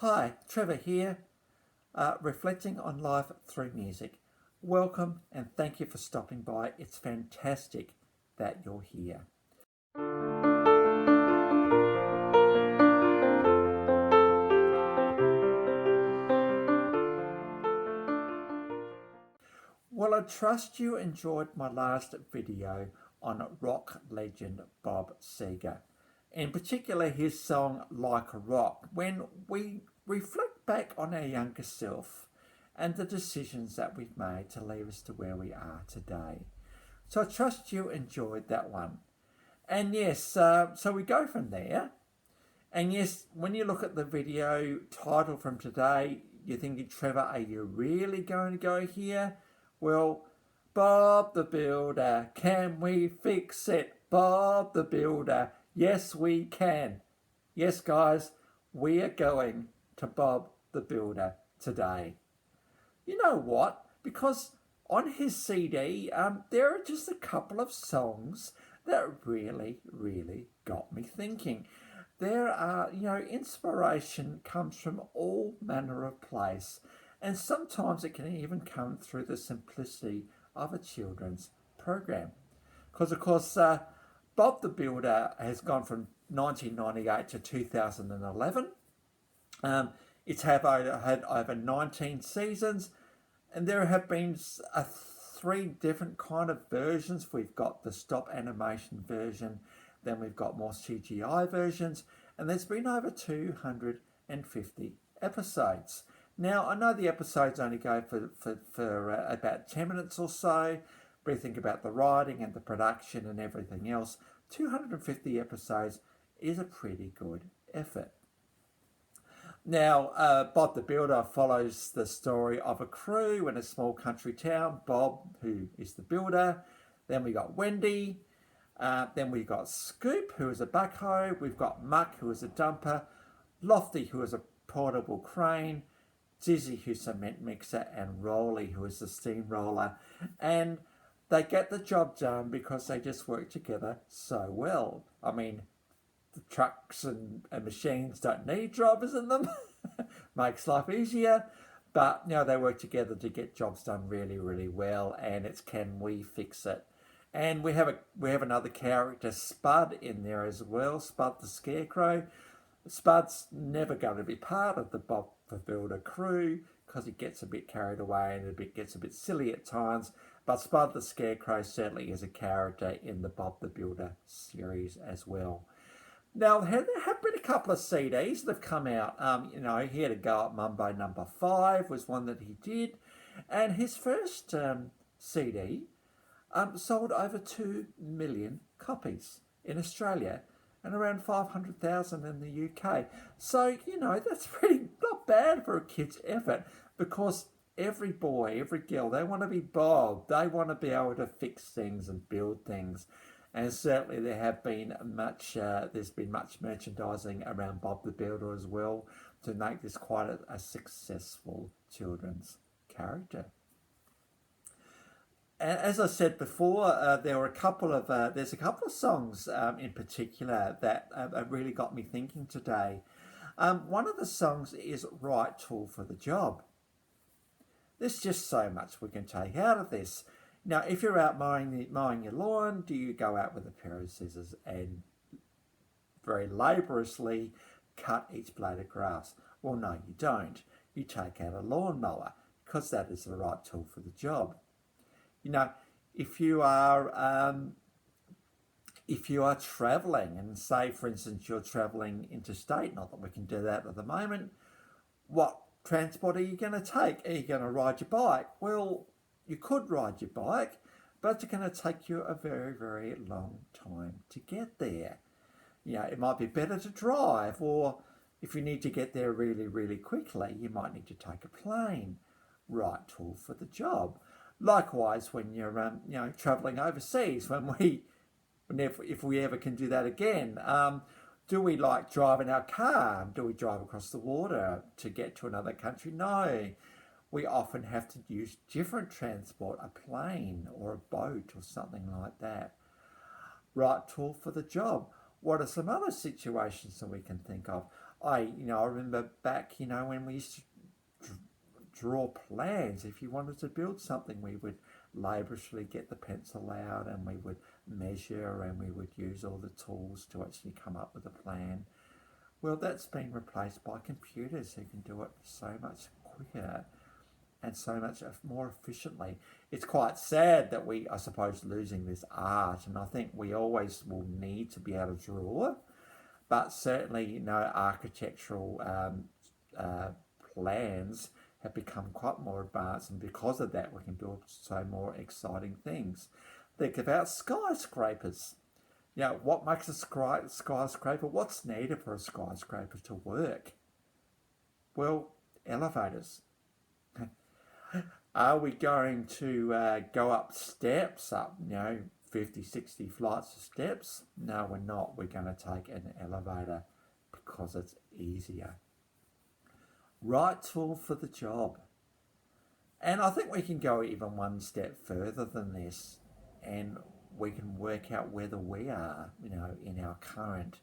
Hi, Trevor here, reflecting on life through music. Welcome and thank you for stopping by. It's fantastic that you're here. Well, I trust you enjoyed my last video on rock legend Bob Seger. In particular, his song Like a Rock, when we reflect back on our younger self and the decisions that we've made to lead us to where we are today. So I trust you enjoyed that one. And yes, so we go from there. And yes, when you look at the video title from today, you're thinking, Trevor, are you really going to go here? Well, Bob the Builder, can we fix it? Bob the Builder, yes we can. Yes guys, we are going to Bob the Builder today. You know what? Because on his CD, there are just a couple of songs that really got me thinking. There are, inspiration comes from all manner of place, and sometimes it can even come through the simplicity of a children's program. Because, of course, Bob the Builder has gone from 1998 to 2011. It's had over 19 seasons, and there have been three different kind of versions. We've got the stop animation version, then we've got more CGI versions, and there's been over 250 episodes. Now, I know the episodes only go for about 10 minutes or so, but you think about the writing and the production and everything else, 250 episodes is a pretty good effort. Now, Bob the Builder follows the story of a crew in a small country town. Bob, who is the builder. Then we got Wendy. Then we got Scoop, who is a backhoe. We've got Muck, who is a dumper. Lofty, who is a portable crane. Dizzy, who's a cement mixer. And Rolly, who is the steamroller. And they get the job done because they just work together so well. I mean, the trucks and machines don't need drivers in them. Makes life easier. But, they work together to get jobs done really well. And it's can we fix it? And we have another character, Spud, in there as well. Spud the Scarecrow. Spud's never going to be part of the Bob the Builder crew because he gets a bit carried away and gets a bit silly at times. But Spud the Scarecrow certainly is a character in the Bob the Builder series as well. Now, there have been a couple of CDs that have come out. He had a go at Mumbo number 5 was one that he did. And his first CD sold over 2 million copies in Australia and around 500,000 in the UK. So, that's pretty not bad for a kid's effort because every boy, every girl, they want to be Bob. They want to be able to fix things and build things. And certainly there's been much merchandising around Bob the Builder as well to make this quite a successful children's character. And as I said before, there's a couple of songs in particular that really got me thinking today. One of the songs is Right Tool for the Job. There's just so much we can take out of this. Now, if you're out mowing your lawn, do you go out with a pair of scissors and very laboriously cut each blade of grass? Well, no, you don't. You take out a lawnmower because that is the right tool for the job. If you are travelling, and say, for instance, you're travelling interstate, not that we can do that at the moment, what transport are you going to take? Are you going to ride your bike? Well, you could ride your bike, but it's going to take you a very long time to get there. It might be better to drive, or if you need to get there really quickly, you might need to take a plane. Right tool for the job. Likewise, when you're travelling overseas, if we ever can do that again, do we like driving our car? Do we drive across the water to get to another country? No. We often have to use different transport, a plane or a boat or something like that. Right tool for the job. What are some other situations that we can think of? I remember back, when we used to draw plans. If you wanted to build something, we would laboriously get the pencil out and we would measure and we would use all the tools to actually come up with a plan. Well, that's been replaced by computers who can do it so much quicker and so much more efficiently. It's quite sad that I suppose, losing this art, and I think we always will need to be able to draw, but certainly, architectural plans have become quite more advanced, and because of that, we can build so more exciting things. Think about skyscrapers. What makes a skyscraper? What's needed for a skyscraper to work? Well, elevators. Are we going to go up steps, 50, 60 flights of steps? No, we're not. We're going to take an elevator because it's easier. Right tool for the job. And I think we can go even one step further than this, and we can work out whether we are, in our current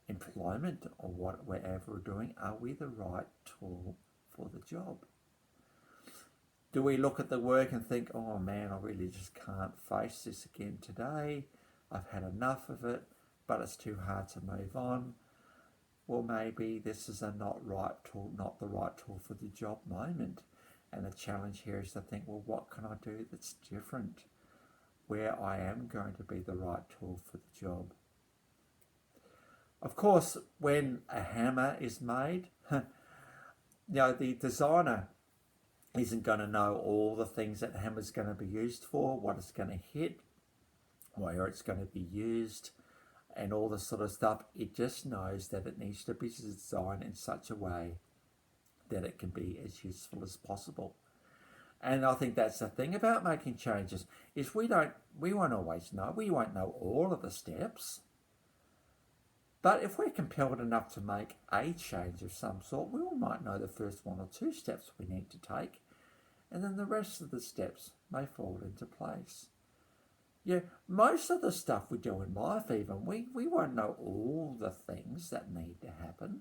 employment or whatever we're doing, are we the right tool for the job? Do we look at the work and think, oh man, I really just can't face this again today. I've had enough of it, but it's too hard to move on. Well, maybe this is not the right tool for the job moment. And the challenge here is to think, well, what can I do that's different, where I am going to be the right tool for the job? Of course, when a hammer is made, the designer isn't going to know all the things that hammer's going to be used for, what it's going to hit, where it's going to be used, and all this sort of stuff. It just knows that it needs to be designed in such a way that it can be as useful as possible. And I think that's the thing about making changes, is we won't always know. We won't know all of the steps. But if we're compelled enough to make a change of some sort, we all might know the first one or two steps we need to take, and then the rest of the steps may fall into place. Most of the stuff we do in life, even, we won't know all the things that need to happen.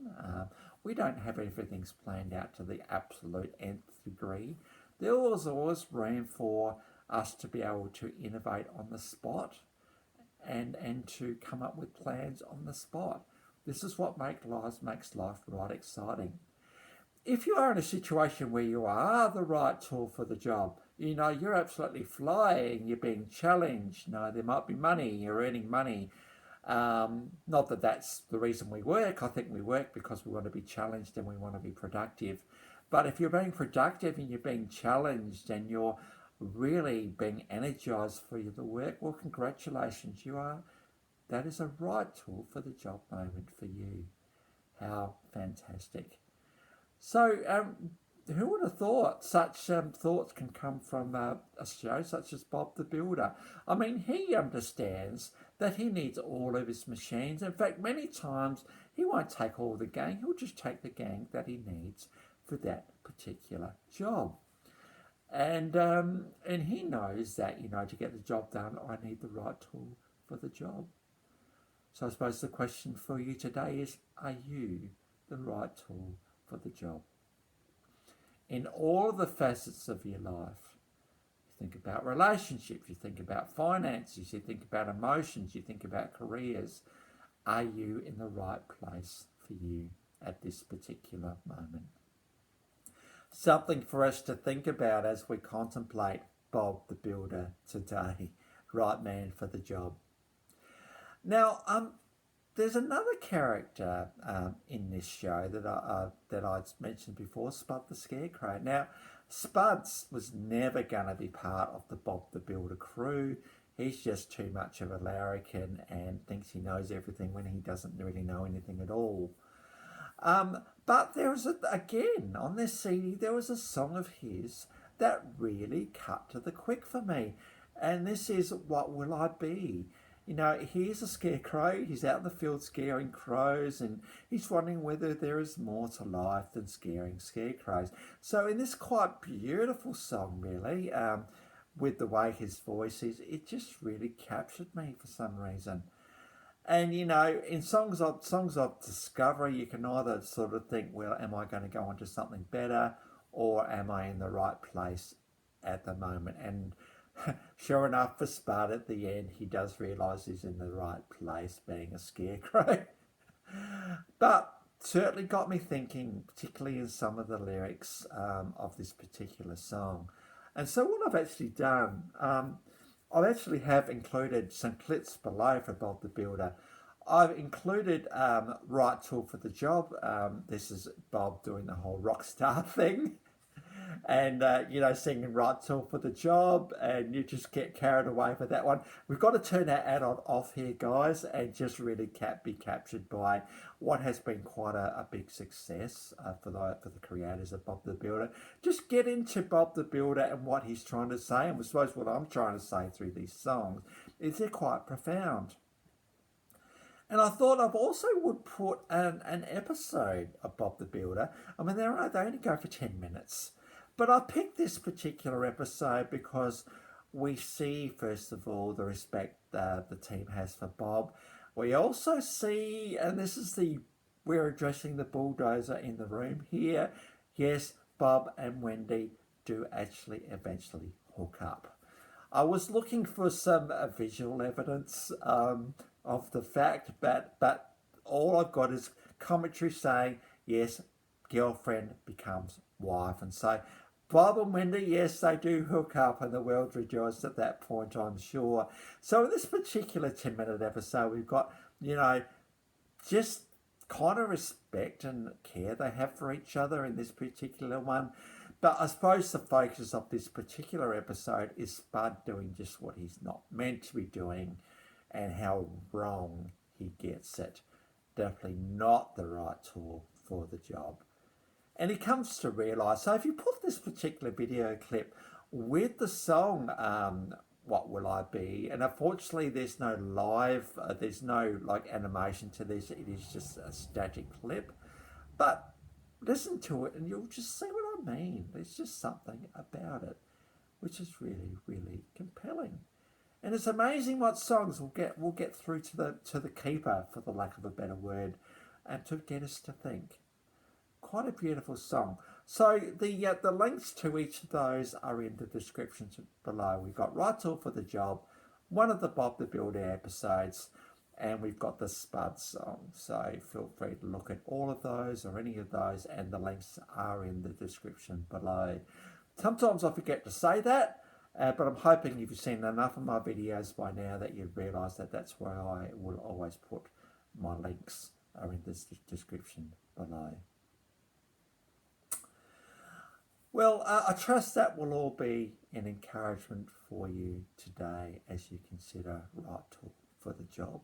We don't have everything planned out to the absolute nth degree. There was always room for us to be able to innovate on the spot and to come up with plans on the spot. This is what makes life right exciting. If you are in a situation where you are the right tool for the job, you're absolutely flying, you're being challenged, there might be money, you're earning money. Not that that's the reason we work. I think we work because we want to be challenged and we want to be productive. But if you're being productive and you're being challenged and you're really being energized for the work, well, congratulations, that is a right tool for the job moment for you. How fantastic. So, who would have thought such thoughts can come from a show such as Bob the Builder? I mean, he understands that he needs all of his machines. In fact, many times he won't take all the gang. He'll just take the gang that he needs for that particular job. And he knows that, to get the job done, I need the right tool for the job. So I suppose the question for you today is, are you the right tool for the job? In all the facets of your life, you think about relationships, you think about finances, you think about emotions, you think about careers. Are you in the right place for you at this particular moment? Something for us to think about as we contemplate Bob the Builder today. Right man for the job. Now, there's another character in this show that I mentioned before, Spud the Scarecrow. Now, Spud was never going to be part of the Bob the Builder crew. He's just too much of a larrikin and thinks he knows everything when he doesn't really know anything at all. But there was, again, on this CD, there was a song of his that really cut to the quick for me. And this is What Will I Be? Here's a scarecrow. He's out in the field scaring crows, and he's wondering whether there is more to life than scaring scarecrows. So in this quite beautiful song, really, with the way his voice is, it just really captured me for some reason. And in songs of discovery, you can either sort of think, well, am I going to go on to something better, or am I in the right place at the moment? And sure enough, for Spud, at the end, he does realise he's in the right place, being a scarecrow. But certainly got me thinking, particularly in some of the lyrics of this particular song. And so what I've actually done, I actually have included some clips below for Bob the Builder. I've included Right Tool for the Job. This is Bob doing the whole rock star thing. And singing Right Tool for the Job, and you just get carried away with that one. We've got to turn that add-on off here, guys, and just really be captured by what has been quite a big success for the creators of Bob the Builder. Just get into Bob the Builder and what he's trying to say, and I suppose what I'm trying to say through these songs is they're quite profound. And I thought I also would put an episode of Bob the Builder. I mean, they only go for 10 minutes. But I picked this particular episode because we see, first of all, the respect the team has for Bob. We also see, and we're addressing the bulldozer in the room here. Yes, Bob and Wendy do actually eventually hook up. I was looking for some visual evidence of the fact, but all I've got is commentary saying, yes, girlfriend becomes wife. And so Bob and Wendy, yes, they do hook up, and the world rejoiced at that point, I'm sure. So in this particular 10-minute episode, we've got, just kind of respect and care they have for each other in this particular one. But I suppose the focus of this particular episode is Spud doing just what he's not meant to be doing, and how wrong he gets it. Definitely not the right tool for the job. And he comes to realise, so if you put this particular video clip with the song, What Will I Be? And unfortunately there's no live, there's no animation to this, it is just a static clip. But listen to it and you'll just see what I mean. There's just something about it which is really, really compelling. And it's amazing what songs will get through to the keeper, for the lack of a better word, and to get us to think. Quite a beautiful song. So the links to each of those are in the description below. We've got Right Tool for the Job, one of the Bob the Builder episodes, and we've got the Spud song. So feel free to look at all of those or any of those, and the links are in the description below. Sometimes I forget to say that, but I'm hoping you've seen enough of my videos by now that you've realised that that's where I will always put my links are in the description below. Well, I trust that will all be an encouragement for you today as you consider right tool for the job,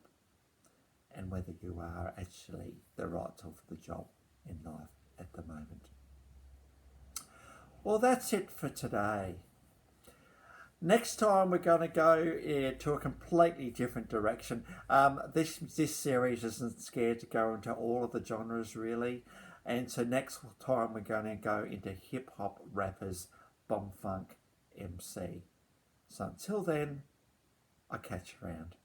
and whether you are actually the right tool for the job in life at the moment. Well, that's it for today. Next time we're going to go to a completely different direction. This series isn't scared to go into all of the genres really. And so next time we're going to go into hip hop rappers, bomb funk MC. So until then, I'll catch you around.